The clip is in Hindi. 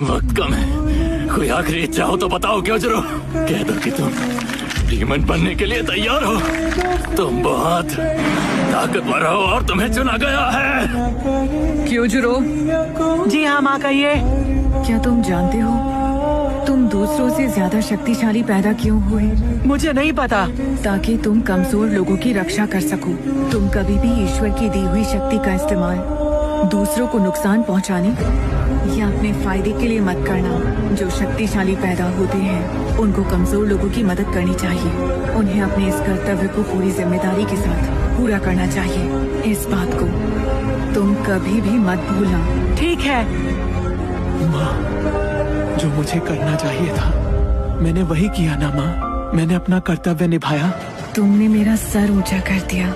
वक्त कम है, कोई आखिरी इच्छा हो तो बताओ क्योजरो। कह दो कि तुम डीमन बनने के लिए तैयार हो। तुम बहुत ताकतवर हो और तुम्हें चुना गया है। क्योजरो। जी हाँ माँ, कहिए। क्या तुम जानते हो तुम दूसरों से ज्यादा शक्तिशाली पैदा क्यों हुए? मुझे नहीं पता। ताकि तुम कमजोर लोगों की रक्षा कर सको। तुम कभी भी ईश्वर की दी हुई शक्ति का इस्तेमाल दूसरों को नुकसान पहुंचाने या अपने फायदे के लिए मत करना। जो शक्तिशाली पैदा होते हैं उनको कमजोर लोगों की मदद करनी चाहिए। उन्हें अपने इस कर्तव्य को पूरी जिम्मेदारी के साथ पूरा करना चाहिए। इस बात को तुम कभी भी मत भूलना। ठीक है माँ, जो मुझे करना चाहिए था मैंने वही किया ना माँ। मैंने अपना कर्तव्य निभाया। तुमने मेरा सर ऊंचा कर दिया।